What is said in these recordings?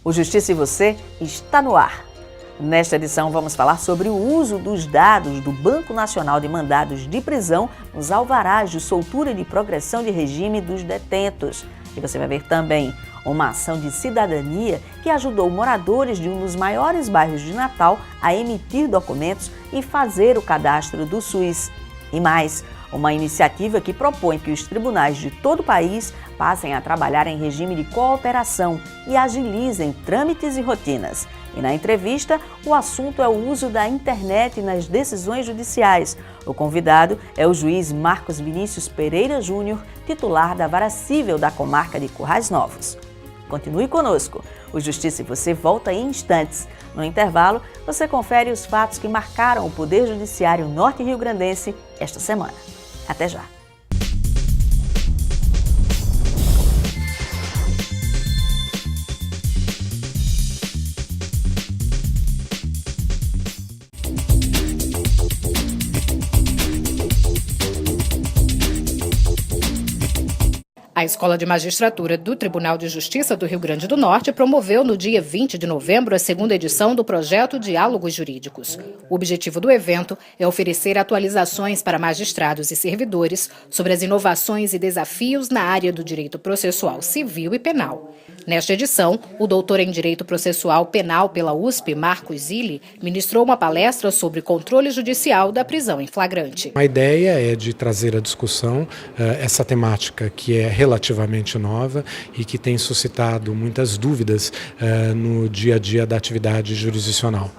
O Justiça e Você está no ar. Nesta edição vamos falar sobre o uso dos dados do Banco Nacional de Mandados de Prisão nos alvarás de soltura e de progressão de regime dos detentos. E você vai ver também uma ação de cidadania que ajudou moradores de um dos maiores bairros de Natal a emitir documentos e fazer o cadastro do SUS. E mais, uma iniciativa que propõe que os tribunais de todo o país passem a trabalhar em regime de cooperação e agilizem trâmites e rotinas. E na entrevista, o assunto é o uso da internet nas decisões judiciais. O convidado é o juiz Marcos Vinícius Pereira Júnior, titular da Vara Cível da Comarca de Currais Novos. Continue conosco. O Justiça e Você volta em instantes. No intervalo, você confere os fatos que marcaram o Poder Judiciário norte-riograndense esta semana. Até já! A Escola de Magistratura do Tribunal de Justiça do Rio Grande do Norte promoveu no dia 20 de novembro a segunda edição do projeto Diálogos Jurídicos. O objetivo do evento é oferecer atualizações para magistrados e servidores sobre as inovações e desafios na área do direito processual civil e penal. Nesta edição, o doutor em Direito Processual Penal pela USP, Marcos Zilli, ministrou uma palestra sobre controle judicial da prisão em flagrante. A ideia é de trazer à discussão essa temática que é relativamente nova e que tem suscitado muitas dúvidas no dia a dia da atividade jurisdicional.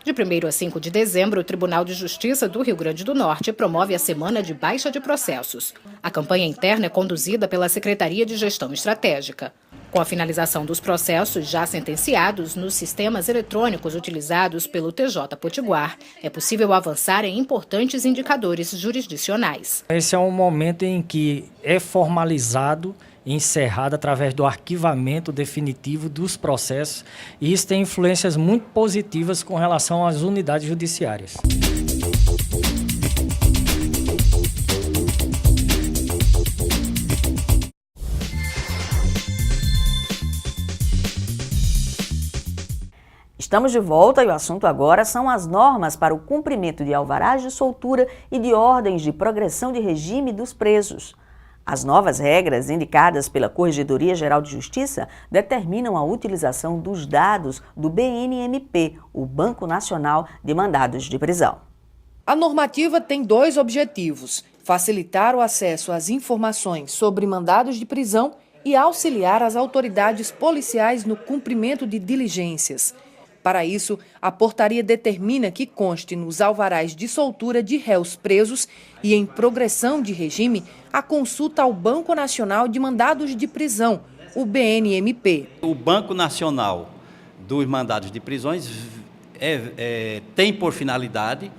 De 1º a 5 de dezembro, o Tribunal de Justiça do Rio Grande do Norte promove a Semana de Baixa de Processos. A campanha interna é conduzida pela Secretaria de Gestão Estratégica. Com a finalização dos processos já sentenciados nos sistemas eletrônicos utilizados pelo TJ Potiguar, é possível avançar em importantes indicadores jurisdicionais. Esse é um momento em que é formalizado e encerrado através do arquivamento definitivo dos processos, e isso tem influências muito positivas com relação às unidades judiciárias. Estamos de volta e o assunto agora são as normas para o cumprimento de alvarás de soltura e de ordens de progressão de regime dos presos. As novas regras indicadas pela Corregedoria Geral de Justiça determinam a utilização dos dados do BNMP, o Banco Nacional de Mandados de Prisão. A normativa tem dois objetivos: facilitar o acesso às informações sobre mandados de prisão e auxiliar as autoridades policiais no cumprimento de diligências. Para isso, a portaria determina que conste nos alvarás de soltura de réus presos e em progressão de regime a consulta ao Banco Nacional de Mandados de Prisão, o BNMP. O Banco Nacional dos Mandados de Prisões tem por finalidade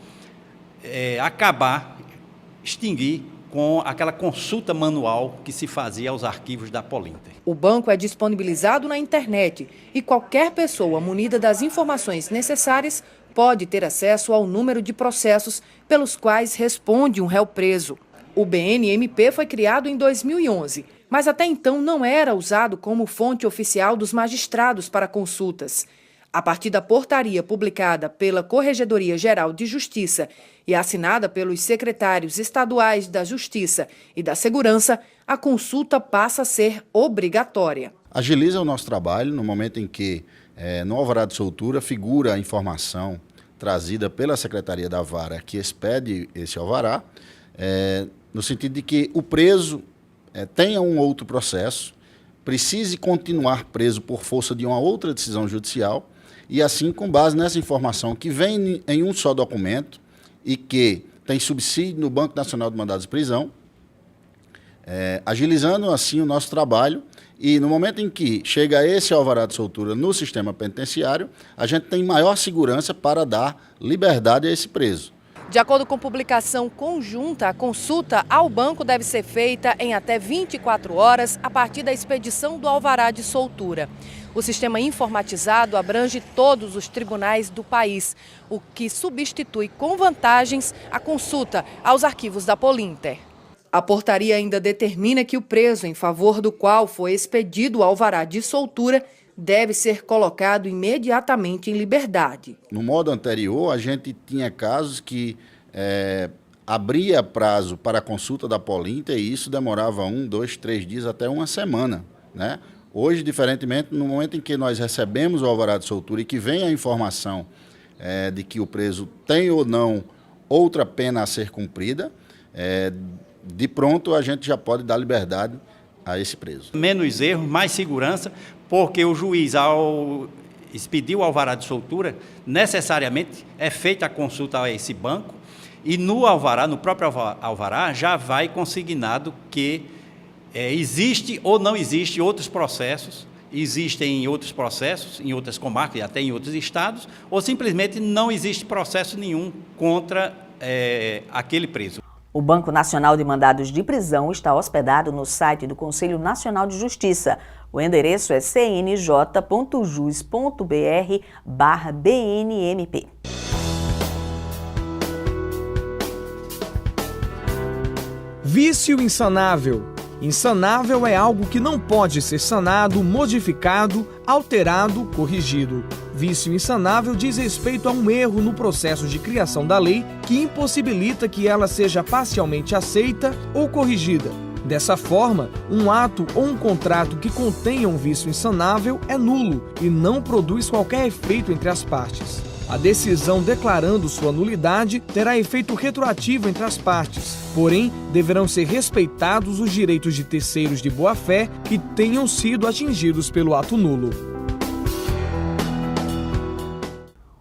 extinguir com aquela consulta manual que se fazia aos arquivos da Polinter. O banco é disponibilizado na internet e qualquer pessoa munida das informações necessárias pode ter acesso ao número de processos pelos quais responde um réu preso. O BNMP foi criado em 2011, mas até então não era usado como fonte oficial dos magistrados para consultas. A partir da portaria publicada pela Corregedoria Geral de Justiça e assinada pelos secretários estaduais da Justiça e da Segurança, a consulta passa a ser obrigatória. Agiliza o nosso trabalho no momento em que, no alvará de soltura, figura a informação trazida pela Secretaria da Vara que expede esse alvará, no sentido de que o preso tenha um outro processo, precise continuar preso por força de uma outra decisão judicial, e assim, com base nessa informação que vem em um só documento e que tem subsídio no Banco Nacional de Mandados de Prisão, agilizando assim o nosso trabalho, e no momento em que chega esse alvará de soltura no sistema penitenciário, a gente tem maior segurança para dar liberdade a esse preso. De acordo com publicação conjunta, a consulta ao banco deve ser feita em até 24 horas a partir da expedição do alvará de soltura. O sistema informatizado abrange todos os tribunais do país, o que substitui com vantagens a consulta aos arquivos da Polinter. A portaria ainda determina que o preso em favor do qual foi expedido o alvará de soltura deve ser colocado imediatamente em liberdade. No modo anterior, a gente tinha casos que abria prazo para a consulta da Polinter e isso demorava 1, 2, 3 dias, até uma semana, né? Hoje, diferentemente, no momento em que nós recebemos o alvará de soltura e que vem a informação de que o preso tem ou não outra pena a ser cumprida, de pronto a gente já pode dar liberdade a esse preso. Menos erros, mais segurança, porque o juiz, ao expedir o alvará de soltura, necessariamente é feita a consulta a esse banco e no alvará, no próprio alvará, já vai consignado que existe ou não existe outros processos, existem outros processos em outras comarcas e até em outros estados, ou simplesmente não existe processo nenhum contra aquele preso. O Banco Nacional de Mandados de Prisão está hospedado no site do Conselho Nacional de Justiça. O endereço é cnj.jus.br/BNMP. Vício insanável. Insanável é algo que não pode ser sanado, modificado, alterado, corrigido. Vício insanável diz respeito a um erro no processo de criação da lei que impossibilita que ela seja parcialmente aceita ou corrigida. Dessa forma, um ato ou um contrato que contenha um vício insanável é nulo e não produz qualquer efeito entre as partes. A decisão declarando sua nulidade terá efeito retroativo entre as partes, porém, deverão ser respeitados os direitos de terceiros de boa-fé que tenham sido atingidos pelo ato nulo.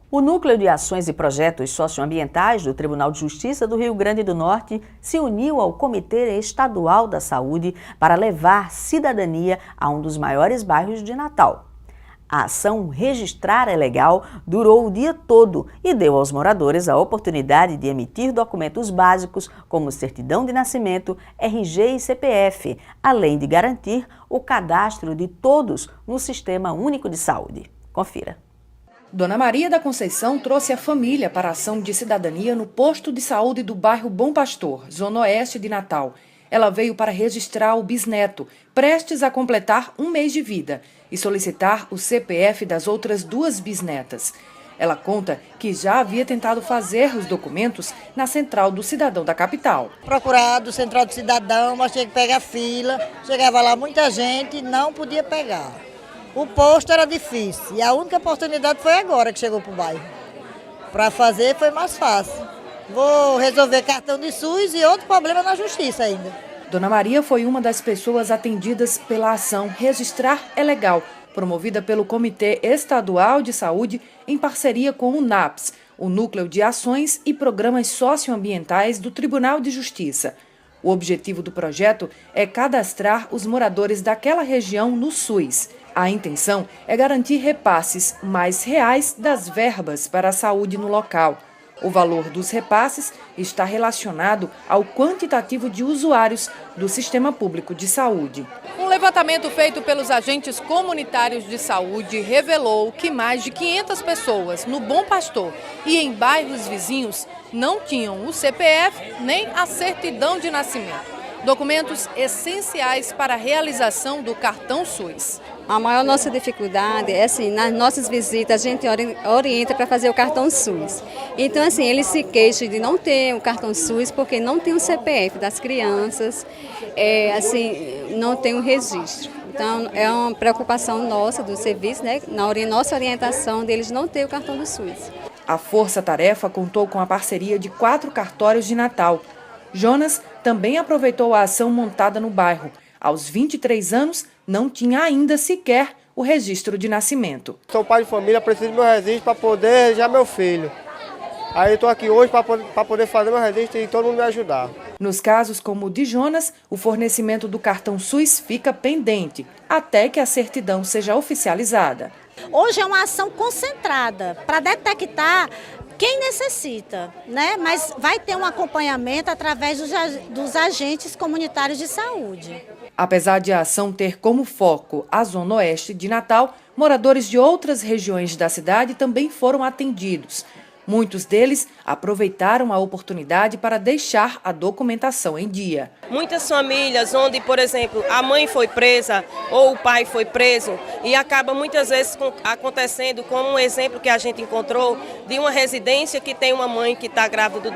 O Núcleo de Ações e Projetos Socioambientais do Tribunal de Justiça do Rio Grande do Norte se uniu ao Comitê Estadual da Saúde para levar cidadania a um dos maiores bairros de Natal. A ação Registrar é Legal durou o dia todo e deu aos moradores a oportunidade de emitir documentos básicos como certidão de nascimento, RG e CPF, além de garantir o cadastro de todos no Sistema Único de Saúde. Confira. Dona Maria da Conceição trouxe a família para a ação de cidadania no posto de saúde do bairro Bom Pastor, zona oeste de Natal. Ela veio para registrar o bisneto, prestes a completar 1 mês de vida, e solicitar o CPF das outras 2 bisnetas. Ela conta que já havia tentado fazer os documentos na Central do Cidadão da capital. Procurado, Central do Cidadão, mas tinha que pegar fila, chegava lá muita gente e não podia pegar. O posto era difícil e a única oportunidade foi agora que chegou para o bairro. Para fazer foi mais fácil. Vou resolver cartão de SUS e outro problema na justiça ainda. Dona Maria foi uma das pessoas atendidas pela ação Registrar é Legal, promovida pelo Comitê Estadual de Saúde em parceria com o NAPS, o Núcleo de Ações e Programas Socioambientais do Tribunal de Justiça. O objetivo do projeto é cadastrar os moradores daquela região no SUS. A intenção é garantir repasses mais reais das verbas para a saúde no local. O valor dos repasses está relacionado ao quantitativo de usuários do Sistema Público de Saúde. Um levantamento feito pelos agentes comunitários de saúde revelou que mais de 500 pessoas no Bom Pastor e em bairros vizinhos não tinham o CPF nem a certidão de nascimento. Documentos essenciais para a realização do cartão SUS. A maior nossa dificuldade é assim, nas nossas visitas a gente orienta para fazer o cartão SUS. Então assim, eles se queixam de não ter o cartão SUS porque não tem o CPF das crianças, não tem o registro. Então é uma preocupação nossa do serviço, né, nossa orientação deles não ter o cartão do SUS. A Força Tarefa contou com a parceria de 4 cartórios de Natal. Jonas também aproveitou a ação montada no bairro. Aos 23 anos, não tinha ainda sequer o registro de nascimento. Sou pai de família, preciso do meu registro para poder registrar meu filho. Aí eu estou aqui hoje para poder fazer meu registro e todo mundo me ajudar. Nos casos como o de Jonas, o fornecimento do cartão SUS fica pendente, até que a certidão seja oficializada. Hoje é uma ação concentrada para detectar quem necessita, né? Mas vai ter um acompanhamento através dos agentes comunitários de saúde. Apesar de a ação ter como foco a zona oeste de Natal, moradores de outras regiões da cidade também foram atendidos. Muitos deles aproveitaram a oportunidade para deixar a documentação em dia. Muitas famílias onde, por exemplo, a mãe foi presa ou o pai foi preso e acaba muitas vezes acontecendo, como um exemplo que a gente encontrou, de uma residência que tem uma mãe que está grávida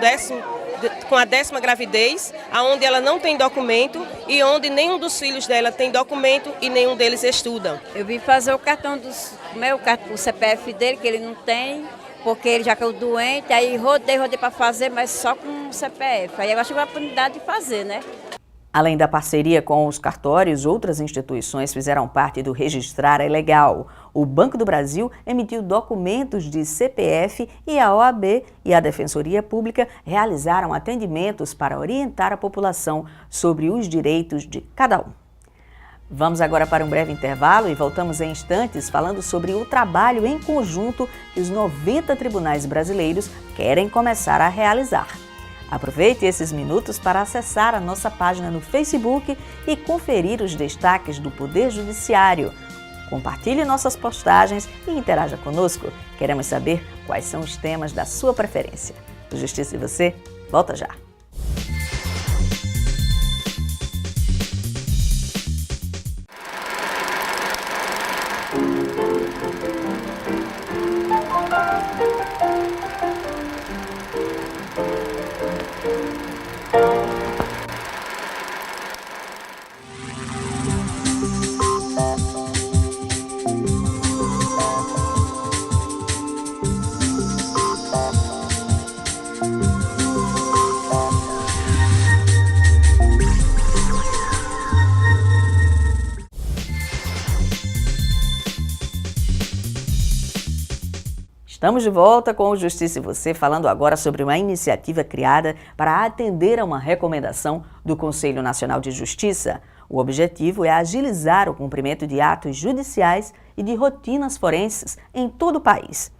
com a 10ª gravidez, onde ela não tem documento e onde nenhum dos filhos dela tem documento e nenhum deles estuda. Eu vim fazer o cartão o CPF dele, que ele não tem, porque ele já caiu doente, aí rodei para fazer, mas só com o CPF. Aí eu achei uma oportunidade de fazer, né? Além da parceria com os cartórios, outras instituições fizeram parte do Registrar é Legal. O Banco do Brasil emitiu documentos de CPF e a OAB e a Defensoria Pública realizaram atendimentos para orientar a população sobre os direitos de cada um. Vamos agora para um breve intervalo e voltamos em instantes falando sobre o trabalho em conjunto que os 90 tribunais brasileiros querem começar a realizar. Aproveite esses minutos para acessar a nossa página no Facebook e conferir os destaques do Poder Judiciário. Compartilhe nossas postagens e interaja conosco. Queremos saber quais são os temas da sua preferência. O Justiça e Você volta já. Estamos de volta com o Justiça e Você, falando agora sobre uma iniciativa criada para atender a uma recomendação do Conselho Nacional de Justiça. O objetivo é agilizar o cumprimento de atos judiciais e de rotinas forenses em todo o país.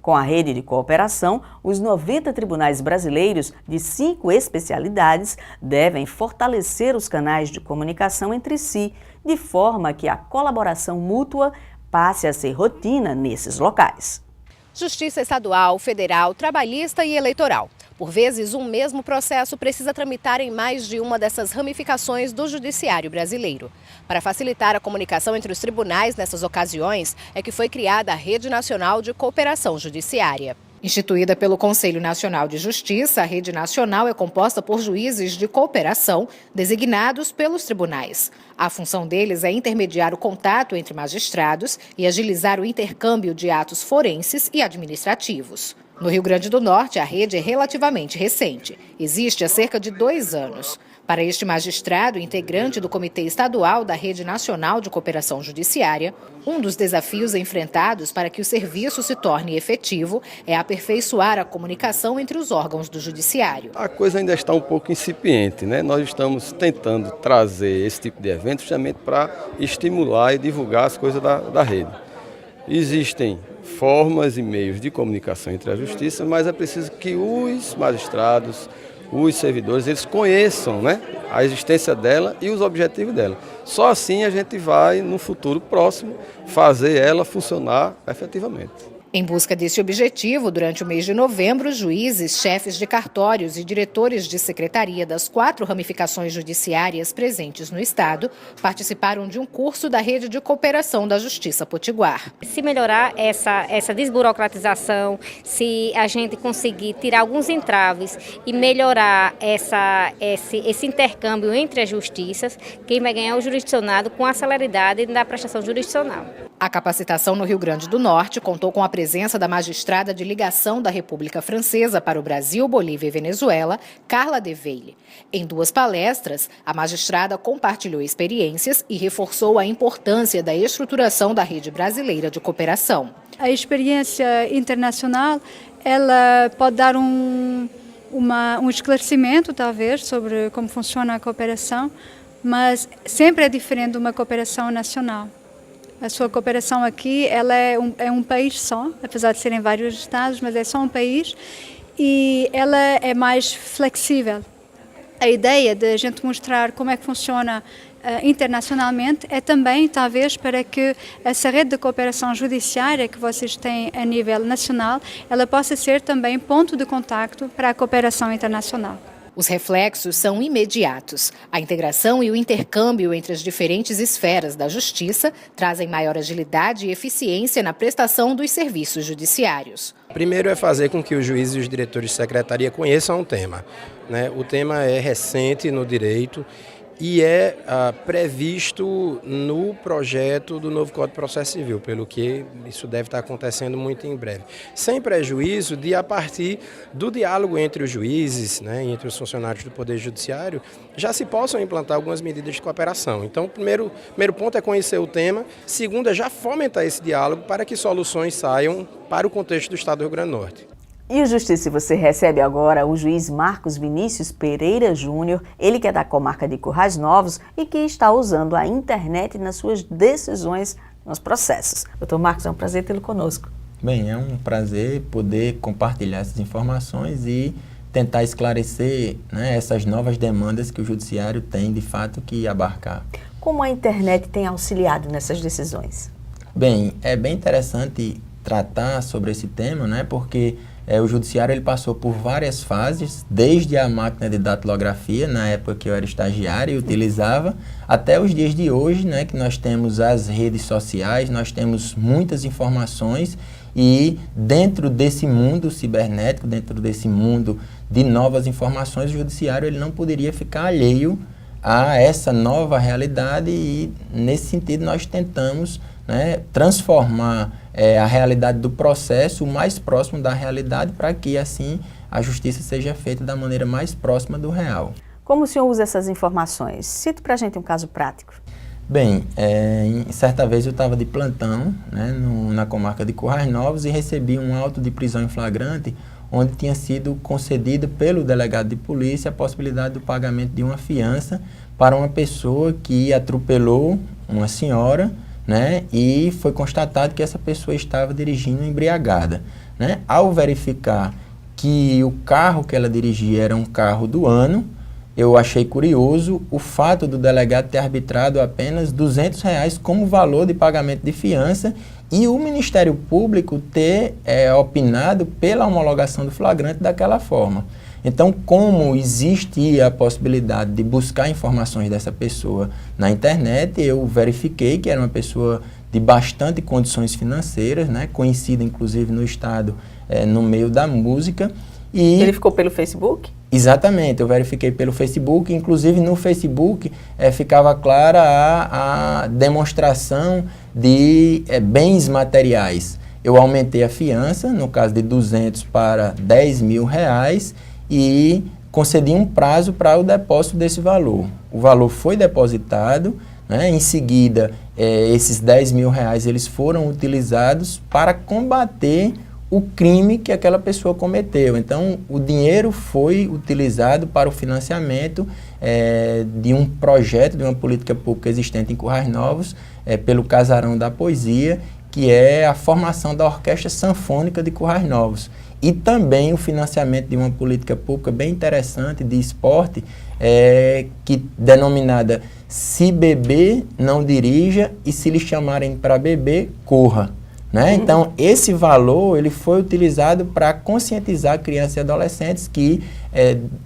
Com a rede de cooperação, os 90 tribunais brasileiros de 5 especialidades devem fortalecer os canais de comunicação entre si, de forma que a colaboração mútua passe a ser rotina nesses locais. Justiça estadual, federal, trabalhista e eleitoral. Por vezes, um mesmo processo precisa tramitar em mais de uma dessas ramificações do judiciário brasileiro. Para facilitar a comunicação entre os tribunais nessas ocasiões, é que foi criada a Rede Nacional de Cooperação Judiciária. Instituída pelo Conselho Nacional de Justiça, a Rede Nacional é composta por juízes de cooperação designados pelos tribunais. A função deles é intermediar o contato entre magistrados e agilizar o intercâmbio de atos forenses e administrativos. No Rio Grande do Norte, a rede é relativamente recente. Existe há cerca de 2 anos. Para este magistrado, integrante do Comitê Estadual da Rede Nacional de Cooperação Judiciária, um dos desafios enfrentados para que o serviço se torne efetivo é aperfeiçoar a comunicação entre os órgãos do Judiciário. A coisa ainda está um pouco incipiente, né? Nós estamos tentando trazer esse tipo de evento justamente para estimular e divulgar as coisas da rede. Existem formas e meios de comunicação entre a Justiça, mas é preciso que os magistrados, os servidores, eles conheçam, né, a existência dela e os objetivos dela. Só assim a gente vai, no futuro próximo, fazer ela funcionar efetivamente. Em busca desse objetivo, durante o mês de novembro, juízes, chefes de cartórios e diretores de secretaria das 4 ramificações judiciárias presentes no estado participaram de um curso da Rede de Cooperação da Justiça Potiguar. Se melhorar essa desburocratização, se a gente conseguir tirar alguns entraves e melhorar esse intercâmbio entre as justiças, quem vai ganhar é o jurisdicionado com a celeridade da prestação jurisdicional. A capacitação no Rio Grande do Norte contou com a presença da magistrada de ligação da República Francesa para o Brasil, Bolívia e Venezuela, Carla De Veille. Em 2 palestras, a magistrada compartilhou experiências e reforçou a importância da estruturação da rede brasileira de cooperação. A experiência internacional, ela pode dar um esclarecimento, talvez, sobre como funciona a cooperação, mas sempre é diferente de uma cooperação nacional. A sua cooperação aqui, ela é um país só, apesar de serem vários estados, mas é só um país e ela é mais flexível. A ideia de a gente mostrar como é que funciona internacionalmente é também, talvez, para que essa rede de cooperação judiciária que vocês têm a nível nacional, ela possa ser também ponto de contacto para a cooperação internacional. Os reflexos são imediatos. A integração e o intercâmbio entre as diferentes esferas da justiça trazem maior agilidade e eficiência na prestação dos serviços judiciários. Primeiro é fazer com que os juízes e os diretores de secretaria conheçam o tema, né? O tema é recente no direito e é previsto no projeto do novo Código de Processo Civil, pelo que isso deve estar acontecendo muito em breve. Sem prejuízo de, a partir do diálogo entre os juízes, né, entre os funcionários do Poder Judiciário, já se possam implantar algumas medidas de cooperação. Então, o primeiro ponto é conhecer o tema. Segundo, é já fomentar esse diálogo para que soluções saiam para o contexto do Estado do Rio Grande do Norte. E o Justiça, você recebe agora o juiz Marcos Vinícius Pereira Júnior, ele que é da comarca de Currais Novos e que está usando a internet nas suas decisões nos processos. Doutor Marcos, é um prazer tê-lo conosco. Bem, é um prazer poder compartilhar essas informações e tentar esclarecer, né, essas novas demandas que o Judiciário tem, de fato, que abarcar. Como a internet tem auxiliado nessas decisões? Bem, é bem interessante tratar sobre esse tema, né, porque o Judiciário ele passou por várias fases, desde a máquina de datilografia, na época que eu era estagiário e utilizava, até os dias de hoje, né, que nós temos as redes sociais, nós temos muitas informações e dentro desse mundo cibernético, dentro desse mundo de novas informações, o Judiciário ele não poderia ficar alheio a essa nova realidade e, nesse sentido, nós tentamos, né, transformar a realidade do processo o mais próximo da realidade para que, assim, a justiça seja feita da maneira mais próxima do real. Como o senhor usa essas informações? Cite para a gente um caso prático. Bem, certa vez eu estava de plantão, né, na comarca de Currais Novos e recebi um auto de prisão em flagrante onde tinha sido concedido pelo delegado de polícia a possibilidade do pagamento de uma fiança para uma pessoa que atropelou uma senhora, né, e foi constatado que essa pessoa estava dirigindo embriagada, né? Ao verificar que o carro que ela dirigia era um carro do ano, eu achei curioso o fato do delegado ter arbitrado apenas R$200 como valor de pagamento de fiança e o Ministério Público ter opinado pela homologação do flagrante daquela forma. Então, como existia a possibilidade de buscar informações dessa pessoa na internet, eu verifiquei que era uma pessoa de bastante condições financeiras, né, conhecida inclusive no estado, no meio da música. E ele ficou pelo Facebook? Exatamente, eu verifiquei pelo Facebook, inclusive no Facebook ficava clara a demonstração de bens materiais. Eu aumentei a fiança, no caso de 200 para R$10.000, e concedi um prazo para o depósito desse valor. O valor foi depositado, né? Em seguida, esses R$10.000 eles foram utilizados para combater o crime que aquela pessoa cometeu. Então, o dinheiro foi utilizado para o financiamento de um projeto, de uma política pública existente em Currais Novos, pelo Casarão da Poesia, que é a formação da Orquestra Sanfônica de Currais Novos. E também o financiamento de uma política pública bem interessante de esporte, denominada Se Beber, Não Dirija, e se lhe chamarem para beber, corra. Né? Então, esse valor ele foi utilizado para conscientizar crianças e adolescentes que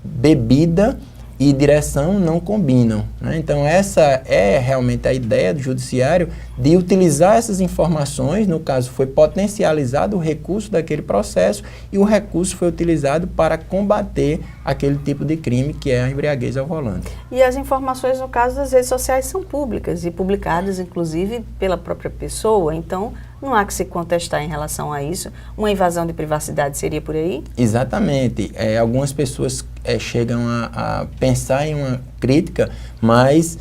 bebida e direção não combinam. Né? Então, essa é realmente a ideia do Judiciário de utilizar essas informações, no caso foi potencializado o recurso daquele processo e o recurso foi utilizado para combater aquele tipo de crime que é a embriaguez ao volante. E as informações, no caso das redes sociais, são públicas e publicadas, inclusive, pela própria pessoa, então não há que se contestar em relação a isso. Uma invasão de privacidade seria por aí? Exatamente. Algumas pessoas chegam a pensar em uma crítica, mas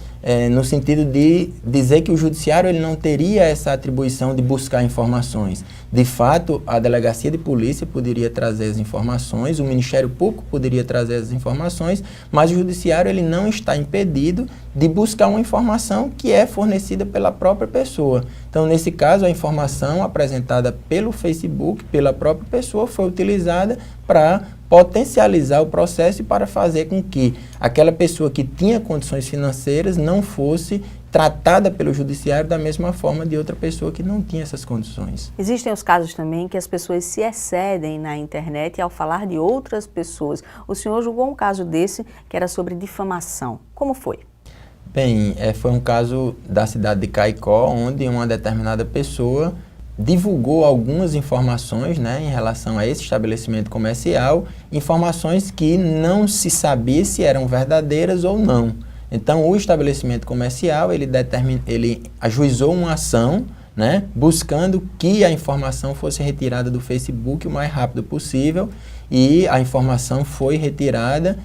no sentido de dizer que o Judiciário ele não teria essa atribuição de buscar informações. De fato, a Delegacia de Polícia poderia trazer as informações, o Ministério Público poderia trazer as informações, mas o Judiciário ele não está impedido de buscar uma informação que é fornecida pela própria pessoa. Então, nesse caso, a informação apresentada pelo Facebook, pela própria pessoa, foi utilizada para potencializar o processo e para fazer com que aquela pessoa que tinha condições financeiras não fosse tratada pelo judiciário da mesma forma de outra pessoa que não tinha essas condições. Existem os casos também que as pessoas se excedem na internet ao falar de outras pessoas. O senhor julgou um caso desse que era sobre difamação. Como foi? Bem, foi um caso da cidade de Caicó, onde uma determinada pessoa divulgou algumas informações, né, em relação a esse estabelecimento comercial, informações que não se sabia se eram verdadeiras ou não. Então, o estabelecimento comercial, ele ajuizou uma ação, né, buscando que a informação fosse retirada do Facebook o mais rápido possível, e a informação foi retirada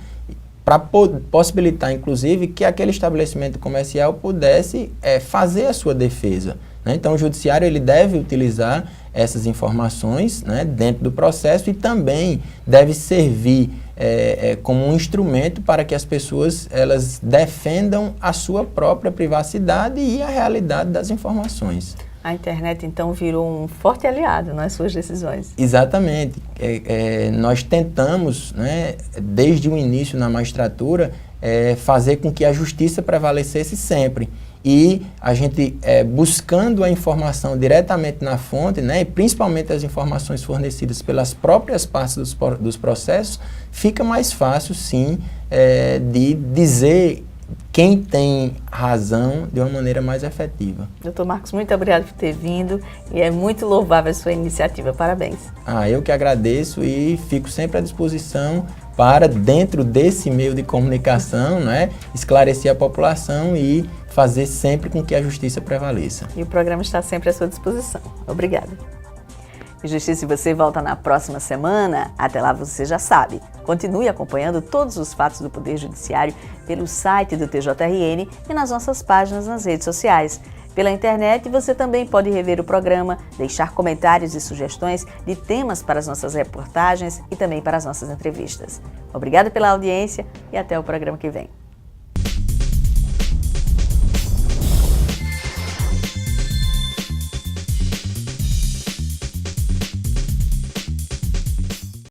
para possibilitar, inclusive, que aquele estabelecimento comercial pudesse fazer a sua defesa. Né? Então, o judiciário ele deve utilizar essas informações, né, dentro do processo e também deve servir como um instrumento para que as pessoas elas defendam a sua própria privacidade e a realidade das informações. A internet, então, virou um forte aliado nas suas decisões. Exatamente. Nós tentamos, né, desde o início na magistratura, fazer com que a justiça prevalecesse sempre. E a gente, buscando a informação diretamente na fonte, né, e principalmente as informações fornecidas pelas próprias partes dos processos, fica mais fácil, sim, de dizer quem tem razão de uma maneira mais efetiva. Doutor Marcos, muito obrigado por ter vindo e é muito louvável a sua iniciativa. Parabéns. Eu que agradeço e fico sempre à disposição para, dentro desse meio de comunicação, né, esclarecer a população e fazer sempre com que a justiça prevaleça. E o programa está sempre à sua disposição. Obrigada. Justiça e Você volta na próxima semana. Até lá você já sabe. Continue acompanhando todos os fatos do Poder Judiciário pelo site do TJRN e nas nossas páginas nas redes sociais. Pela internet você também pode rever o programa, deixar comentários e sugestões de temas para as nossas reportagens e também para as nossas entrevistas. Obrigada pela audiência e até o programa que vem.